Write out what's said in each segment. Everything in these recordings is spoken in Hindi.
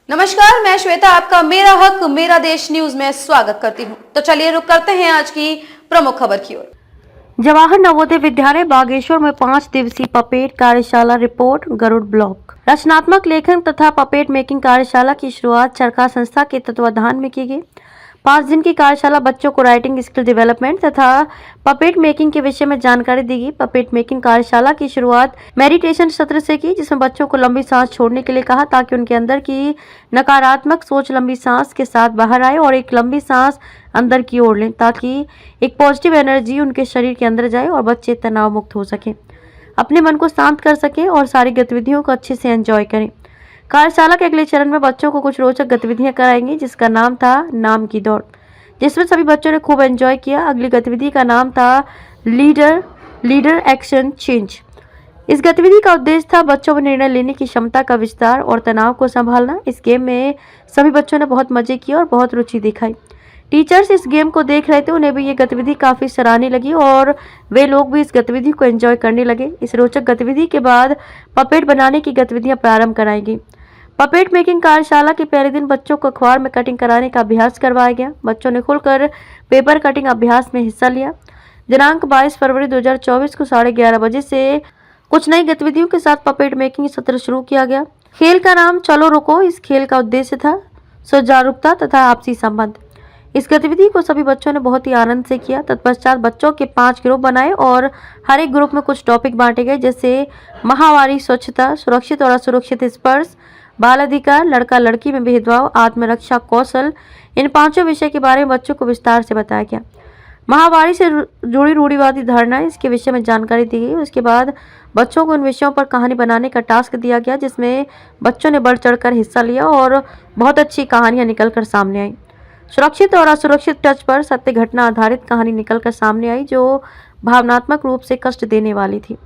नमस्कार, मैं श्वेता आपका मेरा हक मेरा देश न्यूज में स्वागत करती हूं। तो चलिए रुक करते हैं आज की प्रमुख खबर की ओर। जवाहर नवोदय विद्यालय बागेश्वर में 5 दिवसीय पपेट कार्यशाला रिपोर्ट गरुड़ ब्लॉक। रचनात्मक लेखन तथा पपेट मेकिंग कार्यशाला की शुरुआत चरखा संस्था के तत्वाधान में की गई। 5 दिन की कार्यशाला बच्चों को राइटिंग स्किल डेवलपमेंट तथा पपेट मेकिंग के विषय में जानकारी दी गई। पपेट मेकिंग कार्यशाला की शुरुआत मेडिटेशन सत्र से की, जिसमें बच्चों को लंबी सांस छोड़ने के लिए कहा ताकि उनके अंदर की नकारात्मक सोच लंबी सांस के साथ बाहर आए और एक लंबी सांस अंदर की ओर लें ताकि एक पॉजिटिव एनर्जी उनके शरीर के अंदर जाए और बच्चे तनाव मुक्त हो सकें, अपने मन को शांत कर सकें और सारी गतिविधियों को अच्छे से एंजॉय करें। कार्यशाला के अगले चरण में बच्चों को कुछ रोचक गतिविधियां कराएंगी, जिसका नाम था नाम की दौड़, जिसमें सभी बच्चों ने खूब एंजॉय किया। अगली गतिविधि का नाम था लीडर एक्शन चेंज। इस गतिविधि का उद्देश्य था बच्चों में निर्णय लेने की क्षमता का विस्तार और तनाव को संभालना। इस गेम में सभी बच्चों ने बहुत मजे किए और बहुत रुचि दिखाई। टीचर्स इस गेम को देख रहे थे, उन्हें भी ये गतिविधि काफ़ी सराहनीय लगी और वे लोग भी इस गतिविधि को एंजॉय करने लगे। इस रोचक गतिविधि के बाद पपेट बनाने की गतिविधियां प्रारंभ कराई गई। पपेट मेकिंग कार्यशाला के पहले दिन बच्चों को अखबार में कटिंग कराने का अभ्यास करवाया गया। बच्चों ने खुलकर पेपर कटिंग अभ्यास में हिस्सा लिया। दिनांक 22 फरवरी 2024 को 11:30 बजे से कुछ नई गतिविधियों के साथ पपेट मेकिंग सत्र शुरू किया गया। खेल का नाम चलो रुको। इस खेल का उद्देश्य था सुजागरूकता तथा आपसी संबंध। इस गतिविधि को सभी बच्चों ने बहुत ही आनंद से किया। तत्पश्चात बच्चों के 5 ग्रुप बनाए और हर एक ग्रुप में कुछ टॉपिक बांटे गए, जैसे माहवारी, स्वच्छता, सुरक्षित और असुरक्षित स्पर्श, बाल अधिकार, लड़का लड़की में भेदभाव, आत्मरक्षा कौशल। इन 5 विषय के बारे में बच्चों को विस्तार से बताया गया। माहवारी से जुड़ी रूढ़िवादी धारणाएं, इसके विषय में जानकारी दी गई। उसके बाद बच्चों को इन विषयों पर कहानी बनाने का टास्क दिया गया, जिसमें बच्चों ने बढ़ चढ़कर हिस्सा लिया और बहुत अच्छी कहानियां निकलकर सामने आई। सुरक्षित और असुरक्षित टच पर सत्य घटना आधारित कहानी निकलकर सामने आई, जो भावनात्मक रूप से कष्ट देने वाली थी।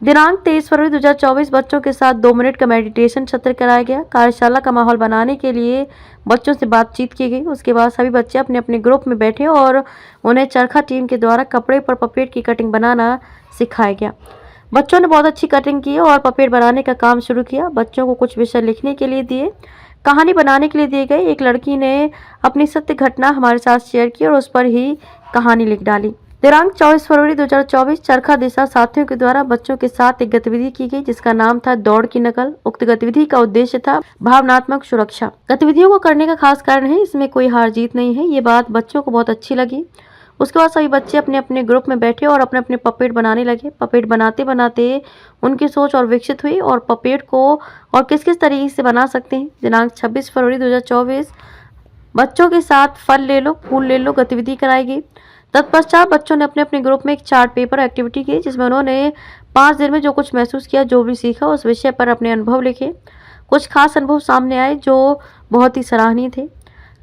दिनांक 23 फरवरी 2024 बच्चों के साथ 2 मिनट का मेडिटेशन सत्र कराया गया। कार्यशाला का माहौल बनाने के लिए बच्चों से बातचीत की गई। उसके बाद सभी बच्चे अपने अपने ग्रुप में बैठे और उन्हें चरखा टीम के द्वारा कपड़े पर पपेट की कटिंग बनाना सिखाया गया। बच्चों ने बहुत अच्छी कटिंग की और पपेट बनाने का काम शुरू किया। बच्चों को कुछ विषय लिखने के लिए दिए, कहानी बनाने के लिए दिए गए। एक लड़की ने अपनी सत्य घटना हमारे साथ शेयर की और उस पर ही कहानी लिख डाली। दिनांक 24 फरवरी 2024 चरखा दिशा साथियों के द्वारा बच्चों के साथ एक गतिविधि की गई, जिसका नाम था दौड़ की नकल। उक्त गतिविधि का उद्देश्य था भावनात्मक सुरक्षा। गतिविधियों को करने का खास कारण है, इसमें कोई हार जीत नहीं है। ये बात बच्चों को बहुत अच्छी लगी। उसके बाद सभी बच्चे अपने अपने ग्रुप में बैठे और अपने अपने पपेट बनाने लगे। पपेट बनाते बनाते उनकी सोच और विकसित हुई और पपेट को और किस किस तरीके से बना सकते हैं। दिनांक 26 फरवरी 2024 बच्चों के साथ फल ले लो फूल ले लो गतिविधि कराई गई। तत्पश्चात बच्चों ने अपने अपने ग्रुप में एक चार्ट पेपर एक्टिविटी की, जिसमें उन्होंने 5 दिन में जो कुछ महसूस किया, जो भी सीखा, उस विषय पर अपने अनुभव लिखे। कुछ खास अनुभव सामने आए जो बहुत ही सराहनीय थे।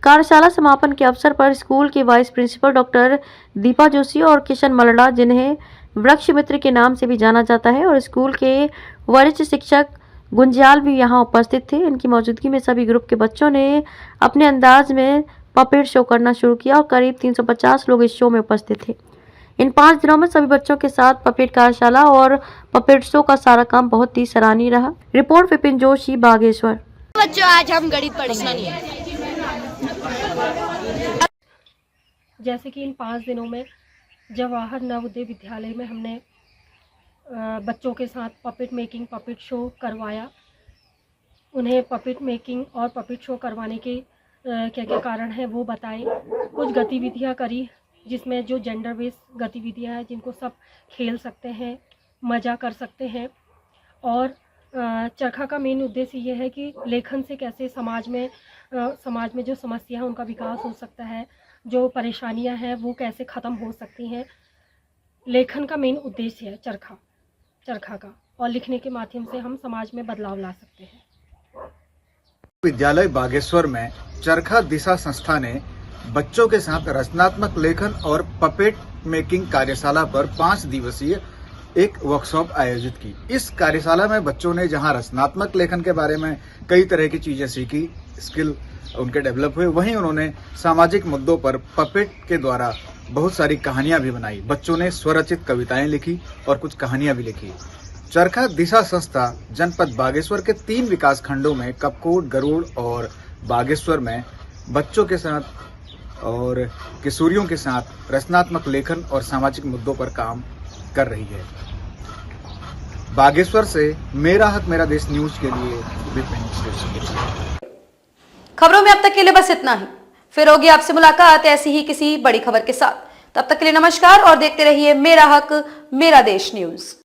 कार्यशाला समापन के अवसर पर स्कूल के vice principal doctor Deepa Joshi और किशन मलड़ा, जिन्हें वृक्ष मित्र के नाम से भी जाना जाता है, और स्कूल के वरिष्ठ शिक्षक गुंजाल भी यहाँ उपस्थित थे। इनकी मौजूदगी में सभी ग्रुप के बच्चों ने अपने अंदाज में पपेट शो करना शुरू किया और करीब 350 लोग इस शो में उपस्थित थे। इन 5 दिनों में सभी बच्चों के साथ पपेट कार्यशाला और पपेट शो का सारा काम बहुत ही सराहनीय रहा। रिपोर्ट विपिन जोशी, बागेश्वर। बच्चों, आज हम गणित पढ़ेंगे। जैसे कि इन 5 दिनों में जवाहर नवोदय विद्यालय में हमने बच्चों के साथ पपेट मेकिंग, पपेट शो करवाया। उन्हें पपेट मेकिंग और पपेट शो करवाने के क्या क्या कारण हैं वो बताएं। कुछ गतिविधियां करी, जिसमें जो जेंडर बेस गतिविधियां हैं, जिनको सब खेल सकते हैं, मज़ा कर सकते हैं। और चरखा का मेन उद्देश्य ये है कि लेखन से कैसे समाज में जो समस्या है उनका विकास हो सकता है, जो परेशानियां हैं वो कैसे ख़त्म हो सकती हैं। लेखन का मेन उद्देश्य है चरखा का, और लिखने के माध्यम से हम समाज में बदलाव ला सकते हैं। विद्यालय बागेश्वर में चरखा दिशा संस्था ने बच्चों के साथ रचनात्मक लेखन और पपेट मेकिंग कार्यशाला पर 5 दिवसीय एक वर्कशॉप आयोजित की। इस कार्यशाला में बच्चों ने जहां रचनात्मक लेखन के बारे में कई तरह की चीजें सीखी, स्किल उनके डेवलप हुए, वहीं उन्होंने सामाजिक मुद्दों पर पपेट के द्वारा बहुत सारी कहानियां भी बनाई। बच्चों ने स्वरचित कविताएं लिखी और कुछ कहानियां भी लिखी। चरखा दिशा संस्था जनपद बागेश्वर के 3 विकास खंडों में कपकोट, गरुड़ और बागेश्वर में बच्चों के साथ और किशोरियों के साथ रचनात्मक लेखन और सामाजिक मुद्दों पर काम कर रही है। बागेश्वर से मेरा हक मेरा देश न्यूज के लिए विपिन श्रेष्ठ। खबरों में अब तक के लिए बस इतना ही। फिर होगी आपसे मुलाकात ऐसी ही किसी बड़ी खबर के साथ। तब तक के लिए नमस्कार और देखते रहिए मेरा हक मेरा देश न्यूज।